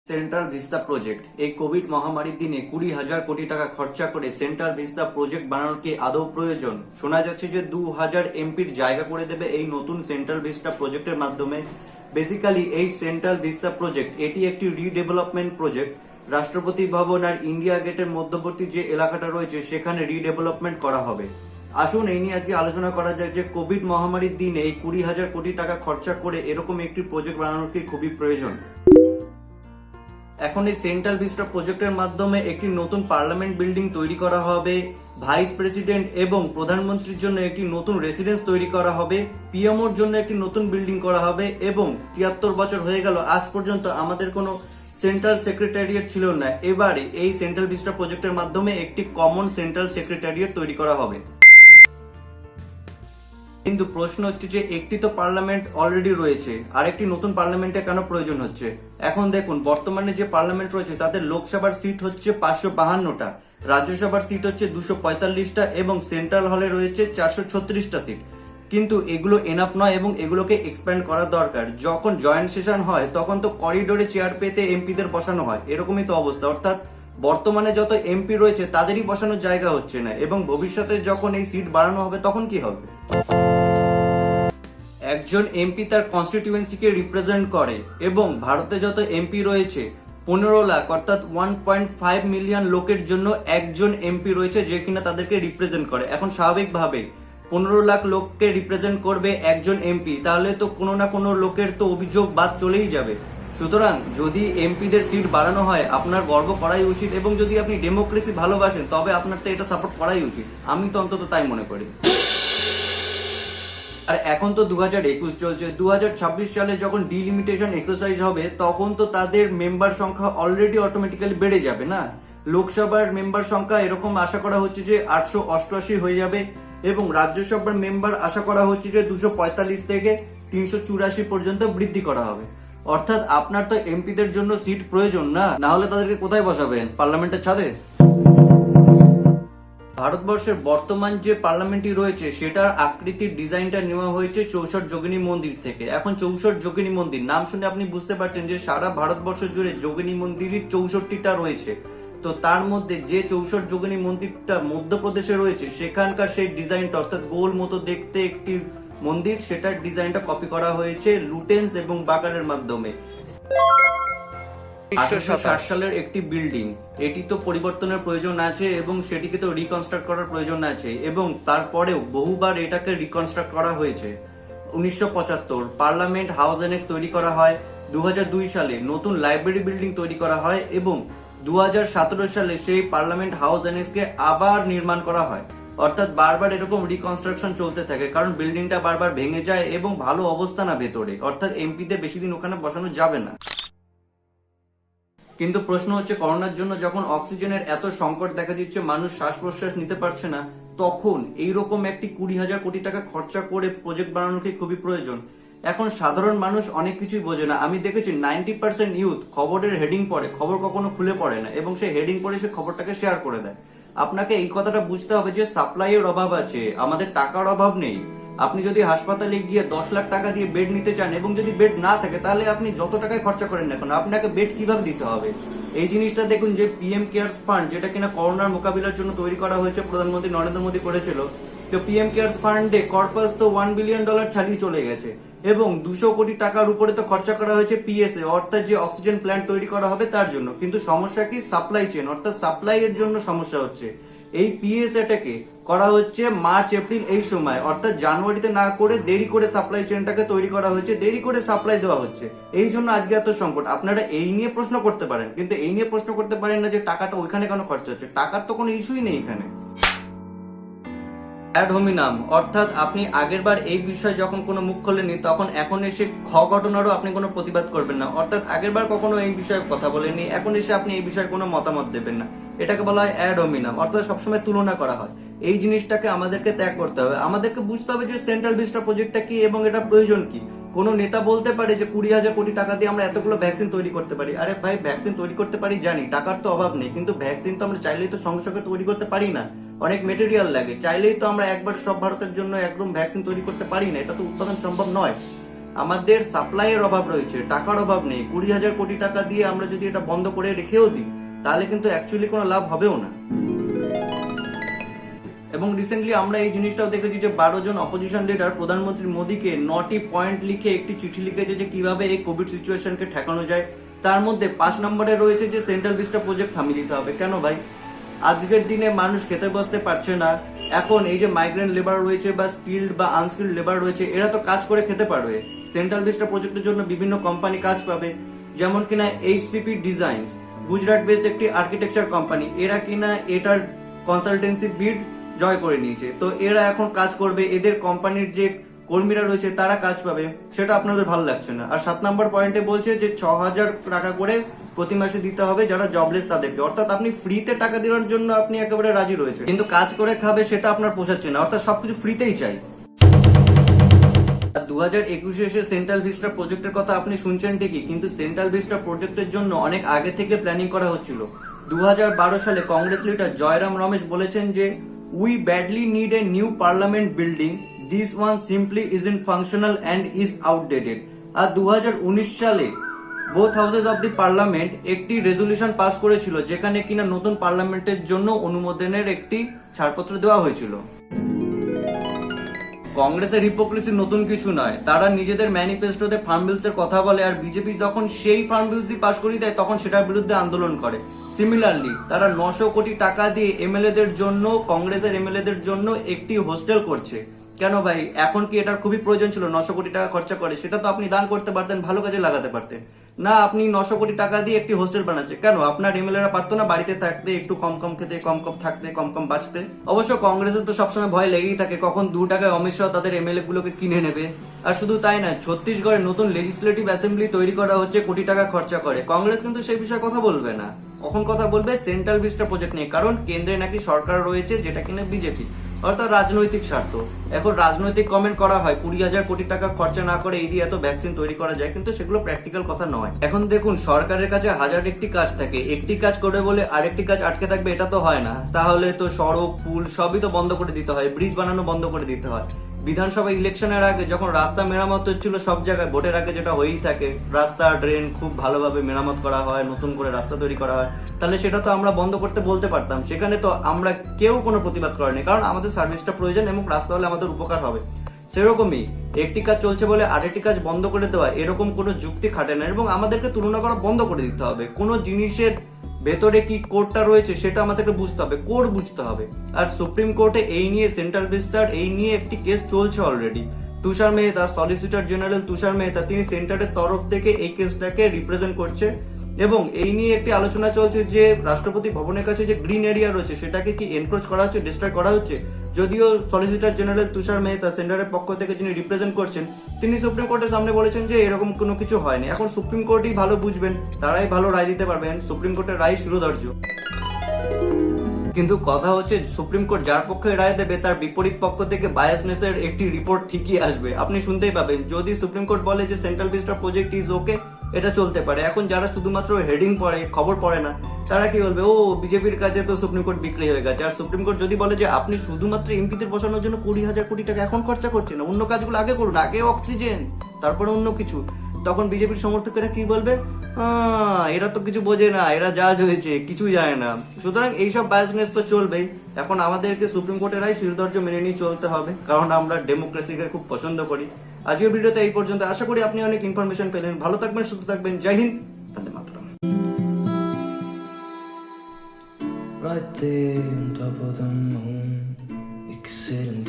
Central vista project এই Covid মহামারীর দিনে 20,000 কোটি টাকা খরচা করে সেন্ট্রাল ভিস্তা প্রজেক্ট বানানোর কি আদৌ প্রয়োজন? শোনা যাচ্ছে যে 2,000 এমপির জায়গা করে দেবে এই নতুন সেন্ট্রাল ভিস্তা প্রজেক্টের মাধ্যমে। বেসিক্যালি এই সেন্ট্রাল ভিস্তা প্রজেক্ট এটি একটি রিডেভেলপমেন্ট প্রজেক্ট। রাষ্ট্রপতি ভবন আর ইন্ডিয়া গেটের মধ্যবর্তী যে এলাকাটা রয়েছে সেখানে রিডেভেলপমেন্ট করা হবে। আসুন এই নিয়ে আজকে আলোচনা করা যাক যে কোভিড মহামারীর দিনে এই 20,000 কোটি টাকা খরচা করে এরকম একটি প্রজেক্ট বানানোর কি খুবই প্রয়োজন। এখন এই সেন্ট্রাল ভিস্টা প্রজেক্টের মাধ্যমে একটি নতুন পার্লামেন্ট বিল্ডিং তৈরি করা হবে, ভাইস প্রেসিডেন্ট এবং প্রধানমন্ত্রীর জন্য একটি নতুন রেসিডেন্স তৈরি করা হবে, পিএমওর জন্য একটি নতুন বিল্ডিং করা হবে এবং 73 বছর হয়ে গেল আজ পর্যন্ত আমাদের কোনো সেন্ট্রাল সেক্রেটারিয়েট ছিল না। এবারে এই সেন্ট্রাল ভিস্টা প্রজেক্টের মাধ্যমে একটি কমন সেন্ট্রাল সেক্রেটারিয়েট তৈরি করা হবে। কিন্তু প্রশ্ন হচ্ছে যে একটি তো পার্লামেন্ট অলরেডি রয়েছে, আরেকটি নতুন পার্লামেন্টে কেন প্রয়োজন হচ্ছে? এখন দেখুন, বর্তমানে যে পার্লামেন্ট রয়েছে তাদের লোকসভার সিট হচ্ছে 552টা, রাজ্যসভার সিট হচ্ছে 245টা এবং সেন্ট্রাল হলে রয়েছে 436টা সিট। কিন্তু এগুলো এনাফ নয় এবং এগুলোকে এক্সপ্যান্ড করা দরকার। যখন জয়েন্ট সেশন হয় তখন তো করিডোরে চেয়ার পেতে এমপিদের বসানো হয়, এরকমই তো অবস্থা। অর্থাৎ বর্তমানে যত এমপি রয়েছে তাদেরই বসানোর জায়গা হচ্ছে না এবং ভবিষ্যতে যখন এই সিট বাড়ানো হবে তখন কি হবে? একজন এমপি তার কনস্টিটিউয়েন্সিকে রিপ্রেজেন্ট করে এবং ভারতে যত এমপি রয়েছে 15 লাখ অর্থাৎ 1.5 মিলিয়ন লোকের জন্য একজন এমপি রয়েছে যে কিনা তাদেরকে রিপ্রেজেন্ট করে। এখন স্বাভাবিকভাবে 15 লাখ লোককে রিপ্রেজেন্ট করবে একজন এমপি, তাহলে তো কোনো না কোনো লোকের তো অভিযোগ বাদ চলেই যাবে। সুতরাং যদি এমপিদের সিট বাড়ানো হয় আপনার গর্ব করাই উচিত এবং যদি আপনি ডেমোক্রেসি ভালোবাসেন তবে আপনার তো এটা সাপোর্ট করাই উচিত। আমি তো অন্তত তাই মনে করি। আর এখন তো 2021 চলছে, 2026 সালে যখন ডিলিমিটেশন এক্সারসাইজ হবে তখন তো তাদের মেম্বার সংখ্যা অলরেডি অটোমেটিক্যালি বেড়ে যাবে না? লোকসভার মেম্বার সংখ্যা এরকম আশা করা হচ্ছে যে 888 হয়ে যাবে এবং রাজ্যসভার মেম্বার আশা করা হচ্ছে যে 245 থেকে 384 পর্যন্ত বৃদ্ধি করা হবে। অর্থাৎ আপনার তো এমপিদের জন্য সিট প্রয়োজন, না হলে তাদেরকে কোথায় বসাবেন? পার্লামেন্টের ছাদে? ভারতবর্ষের বর্তমান যে পার্লামেন্টটি রয়েছে সেটার আকৃতির ডিজাইনটা নেওয়া হয়েছে চৌষট যোগিনী মন্দির থেকে। এখন চৌষট যোগিনী মন্দির নাম শুনে আপনি বুঝতে পারছেন যে সারা ভারতবর্ষ জুড়ে যোগিনী মন্দিরই 64টা রয়েছে। তো তার মধ্যে যে চৌষট যোগিনী মন্দিরটা মধ্যপ্রদেশে রয়েছে সেখানকার সেই ডিজাইনটা অর্থাৎ গোল মতো দেখতে একটি মন্দির, সেটার ডিজাইনটা কপি করা হয়েছে লুটেন্স এবং বাকারের মাধ্যমে। 1960 সালের একটি বিল্ডিং, এটি তো পরিবর্তনের প্রয়োজন আছে এবং সেটিকে তো রিকনস্ট্রাক্ট করার প্রয়োজন আছে এবং তারপরেও বহুবার এটাকে রিকনস্ট্রাক্ট করা হয়েছে। 1975 পার্লামেন্ট হাউস অ্যানেক্স তৈরি করা হয়, 2002 সালে নতুন লাইব্রেরি বিল্ডিং তৈরি করা হয় এবং 2017 সালে সেই পার্লামেন্ট হাউস অ্যানেক্সকে আবার নির্মাণ করা হয়। অর্থাৎ বারবার এরকম রিকনস্ট্রাকশন চলতে থাকে কারণ বিল্ডিংটা বারবার ভেঙে যায় এবং ভালো অবস্থা না ভেতরে, অর্থাৎ এমপিদের বেশি দিন ওখানে বসানো যাবে না। কিন্তু প্রশ্ন হচ্ছে, করোনার জন্য যখন অক্সিজেনের এত সংকট দেখা দিচ্ছে, মানুষ শ্বাস প্রশ্বাস নিতে পারছে না, তখন এইরকম একটি 20,000 কোটি টাকা খরচা করে প্রজেক্ট বানানো কি খুবই প্রয়োজন? এখন সাধারণ মানুষ অনেক কিছুই বোঝে না। আমি দেখেছি 90% ইউথ খবরের হেডিং পড়ে, খবর কখনো খুলে পড়ে না এবং সে হেডিং পড়ে সে খবরটাকে শেয়ার করে দেয়। আপনাকে এই কথাটা বুঝতে হবে যে সাপ্লাইয়ের অভাব আছে, আমাদের টাকার অভাব নেই। আপনি যদি হাসপাতালে গিয়ে 10 লাখ টাকা দিয়ে বেড নিতে চান এবং যদি বেড না থাকে তাহলে আপনি যত টাকায় খরচা করেন না কেন আপনাকে বেড কিভাবে দিতে হবে? এই জিনিসটা দেখুন যে পিএম কেয়ার্স ফান্ড, যেটা কিনা করোনার মোকাবিলার জন্য তৈরি করা হয়েছে, প্রধানমন্ত্রী নরেন্দ্র মোদী করেছিল। তো পিএম কেয়ার্স ফান্ডে কর্পাস তো $1 বিলিয়ন ছাড়িয়ে চলে গেছে এবং 200 কোটি টাকার উপরে তো খরচা করা হয়েছে পিএসএ অর্থাৎ যে অক্সিজেন প্ল্যান্ট তৈরি করা হবে তার জন্য। কিন্তু সমস্যা কি? সাপ্লাই চেন অর্থাৎ সাপ্লাই এর জন্য সমস্যা হচ্ছে। এই পিএসএটাকে করা হচ্ছে মার্চ এপ্রিল এই সময়, অর্থাৎ জানুয়ারিতে না করে দেরি করে সাপ্লাই চেনটাকে তৈরি করা হয়েছে, দেরি করে সাপ্লাই দেওয়া হচ্ছে, এই জন্য আজকে এত সংকট। আপনারা এই নিয়ে প্রশ্ন করতে পারেন কিন্তু এই নিয়ে প্রশ্ন করতে পারেন না যে টাকাটা ওইখানে কেন খরচা হচ্ছে। টাকার তো কোনো ইস্যুই নেই এখানে। অ্যাড হোমিনাম অর্থাৎ আপনি আগের বার এই বিষয়ে যখন কোনো মুখ খোলেননি তখন এখন এসে ঘটনারও আপনি কোনো প্রতিবাদ করবেন না। অর্থাৎ আগের বার কখনো এই বিষয়ে কথা বলেননি, এখন এসে আপনি এই বিষয়ে কোনো মতামত দেবেন না। এটাকে বলা হয় অ্যাড হোমিনাম, অর্থাৎ সবসময় তুলনা করা হয়। এই জিনিসটাকে আমাদেরকে ত্যাগ করতে হবে। আমাদেরকে বুঝতে হবে যে সেন্ট্রাল ভিস্টা প্রজেক্টটা কি এবং এটা প্রয়োজন কি। কোনো নেতা বলতে পারে যে 20,000 কোটি টাকা দিয়ে আমরা এতগুলো ভ্যাকসিন তৈরি করতে পারি। আরে ভাই, ভ্যাকসিন তৈরি করতে পারি জানি, টাকার তো অভাব নেই, কিন্তু ভ্যাকসিন তো আমরা চাইলেই তো সঙ্গে সঙ্গে তৈরি করতে পারি না, অনেক মেটেরিয়াল লাগে। চাইলেই তো আমরা একবার সব ভারতের জন্য একদম ভ্যাকসিন তৈরি করতে পারি না, এটা তো উৎপাদন সম্ভব নয়। আমাদের সাপ্লাইয়ের অভাব রয়েছে, টাকার অভাব নেই। 20,000 কোটি টাকা দিয়ে আমরা যদি এটা বন্ধ করে রেখেও দিই তাহলে কিন্তু অ্যাকচুয়ালি কোনো লাভ হবেও না। এবং রিসেন্টলি আমরা এই জিনিসটাও দেখেছি যে 12 জন অপোজিশন লিডার প্রধানমন্ত্রী মোদীকে 9টি পয়েন্ট লিখে একটি চিঠি লিখেছে যে কিভাবে এই কোভিড সিচুয়েশনকে ঠেকানো যায়। তার মধ্যে 5 নম্বরে রয়েছে যে সেন্ট্রাল ভিস্টা প্রজেক্ট থামিয়ে দিতে হবে। কেন ভাই? আজকের দিনে মানুষ খেতে বসতে পারছে না, এখন এই যে মাইগ্রেন্ট লেবার রয়েছে বা স্কিল্ড বা আনস্কিল্ড লেবার রয়েছে এরা তো কাজ করে খেতে পারবে। সেন্ট্রাল ভিস্টা প্রজেক্টের জন্য বিভিন্ন কোম্পানি কাজ পাবে, যেমন কিনা HCP ডিজাইনস, গুজরাট বেস একটি আর্কিটেকচার কোম্পানি, এরা কিনা এটার কনসালটেন্সি বিড জয় করে নিয়েছে। তো এরা এখন কাজ করবে, এদের কোম্পানির যে কর্মীরা রয়েছে তারা কাজ পাবে, সেটা আপনাদের ভালো লাগছে না। আর 7 নম্বর পয়েন্টে বলছে যে 6,000 টাকা করে প্রতি মাসে দিতে হবে যারা জবলেস তাদেরকে, অর্থাৎ আপনি ফ্রিতে টাকা দেওয়ার জন্য আপনি একেবারে রাজি রয়েছে, কিন্তু কাজ করে খাবে সেটা আপনার পোষাচ্ছে না, অর্থাৎ সবকিছু ফ্রিতেই চাই। 2021 এসে সেন্ট্রাল ভিস্টা প্রজেক্টের কথা আপনি শুনছেন ঠিকই, কিন্তু সেন্ট্রাল ভিস্টা প্রজেক্টের জন্য অনেক আগে থেকে প্ল্যানিং করা হচ্ছিল। 2012 সালে কংগ্রেস লিডার জয়রাম রমেশ বলেছেন যে we badly need a new parliament building, this one simply isn't functional and is outdated. আর 2019 সালে both houses of the parliament একটি রেজলিউশন পাস করেছিল যেখানে কিনা নতুন পার্লামেন্টের জন্য অনুমোদনের একটি ছাড়পত্র দেওয়া হয়েছিল। কংগ্রেসের হিপোক্রেসি নতুন কিছু নয়, তারা নিজেদের ম্যানিফেস্টোতে ফার্ম বিলস এর কথা বলে, আর বিজেপি যখন সেই ফার্ম বিলসই পাস করিয়ে দেয় তখন সেটার বিরুদ্ধে আন্দোলন করে। সিমিলারলি তারা 900 কোটি টাকা দিয়ে এমএলএদের জন্য, কংগ্রেসের এমএলএদের জন্য একটি হোস্টেল করছে। কেন ভাই? এখন কি এটার খুবই প্রয়োজন ছিল 900 কোটি টাকা খরচা করে? সেটা তো আপনি দান করতে পারতেন, ভালো কাজে লাগাতে পারতেন না। আপনি 900 কোটি টাকা দিয়ে একটি হোস্টেল বানাচ্ছে কেন? আপনার এমএলএরা পারতো না বাড়িতে থাকতে, একটু কম কম খেতে, কম কম থাকতে, কম কম বাঁচতে? অবশ্য কংগ্রেসের তো সবসময় ভয় লেগেই থাকে কখন 2 টাকায় অমিত শাহ তাদের এমএলএ গুলোকে কিনে নেবে। আর শুধু তাই না, ছত্তিশগড়ে নতুন লেজিসলেটিভ অ্যাসেম্বলি তৈরি করা হচ্ছে কোটি টাকা খরচা করে। কংগ্রেস কিন্তু সেই বিষয়ে কথা বলবে না, কখন কথা বলবে সেন্ট্রাল ভিস্টা প্রজেক্ট নিয়ে, কারণ কেন্দ্রে নাকি সরকার রয়েছে যেটা কিনা বিজেপি, অর্থাৎ রাজনৈতিক স্বার্থ। এখন রাজনৈতিক কমেন্ট করা হয় 20,000 কোটি টাকা খরচা না করে এই দিয়ে এত ভ্যাকসিন তৈরি করা যায়, কিন্তু সেগুলো প্র্যাকটিক্যাল কথা নয়। এখন দেখুন, সরকারের কাছে 1000 একটি কাজ থাকে, একটি কাজ করে বলে আরেকটি কাজ আটকে থাকবে এটা তো হয় না। তাহলে তো সড়ক, পুল সবই তো বন্ধ করে দিতে হয়, ব্রিজ বানানো বন্ধ করে দিতে হয়। বিধানসভা ইলেকশনের আগে যখন রাস্তা মেরামত হচ্ছিল সব জায়গায়, ভোটের আগে যেটা হয়েই থাকে, রাস্তা ড্রেন খুব ভালোভাবে মেরামত করা হয়, নতুন করে রাস্তা তৈরি করা হয়, তাহলে সেটা তো আমরা বন্ধ করতে বলতে পারতাম। সেখানে তো আমরা কেউ কোনো প্রতিবাদ করেনি, কারণ আমাদের সার্ভিসটা প্রয়োজন এবং রাস্তা হলে আমাদের উপকার হবে। সেরকমই একটি কাজ চলছে বলে আরেকটি কাজ বন্ধ করে দেওয়া, এরকম কোনো যুক্তি খাটে না, এবং আমাদেরকে তুলনা করা বন্ধ করে দিতে হবে। কোনো জিনিসের ভেতরে কি কোডটা রয়েছে সেটা আমাদেরকে বুঝতে হবে, কোড বুঝতে হবে। আর সুপ্রিম কোর্টে এই নিয়ে, সেন্ট্রাল ভিস্টার এই নিয়ে একটি কেস চলছে অলরেডি। তুষার মেহতা, সলিসিটর জেনারেল তুষার মেহতা, তিনি সেন্টারের তরফ থেকে এই কেসটাকে রিপ্রেজেন্ট করছে, এবং এই নিয়ে একটি আলোচনা চলছে যে রাষ্ট্রপতি ভবনের কাছে যে গ্রিন এরিয়া রয়েছে সেটাকে কি এনক্রোচ করা হচ্ছে, ডিস্ট্রয় করা হচ্ছে। যদিও সলিসিটর জেনারেল তুষার মেহতা, সেন্টারের পক্ষ থেকে যিনি রিপ্রেজেন্ট করছেন, তিনি সুপ্রিম কোর্টের সামনে বলেছেন যে এরকম কোনো কিছু হয়নি। এখন সুপ্রিম কোর্টই ভালো বুঝবেন, তারাই ভালো রায় দিতে পারবেন, সুপ্রিম কোর্টের রায় শিরোধার্য। কিন্তু কথা হচ্ছে, সুপ্রিম কোর্ট যার পক্ষে রায় দেবে তার বিপরীত পক্ষ থেকে বায়াসনেসের একটি রিপোর্ট ঠিকই আসবে, আপনি শুনতেই পাবেন। যদি সুপ্রিম কোর্ট বলে যে central vista project is okay, এটা চলতে পারে। এখন যারা শুধুমাত্র হেডিং পড়ে, খবর পড়ে না, তারা কি বলবে, ও বিজেপির কাছে তো সুপ্রিম কোর্ট বিক্রি হয়ে গেছে। আর সুপ্রিম কোর্ট যদি বলে যে আপনি শুধুমাত্র এমপিদের বসানোর জন্য 20,000 কোটি টাকা এখন খরচা করছেন, অন্য কাজগুলো আগে করুন, আগে অক্সিজেন তারপরে অন্য কিছু, তখন বিজেপির সমর্থকেরা কি বলবে, এরা তো কিছু বোঝে না, এরা জাজ হয়েছে, কিছুই জানে না। সুতরাং এইসব বায়াসনেস তো চলবেই। এখন আমাদেরকে সুপ্রিম কোর্টের রায় শিরোধার্য মেনে নিয়ে চলতে হবে, কারণ আমরা ডেমোক্রেসিকে খুব পছন্দ করি। আজকের ভিডিওতে এই পর্যন্ত, আশা করি আপনি অনেক ইনফরমেশন পেলেন। ভালো থাকবেন, সুস্থ থাকবেন, জয় হিন্দ, বন্দে মাতরম। Right there on top of the moon, you could sit and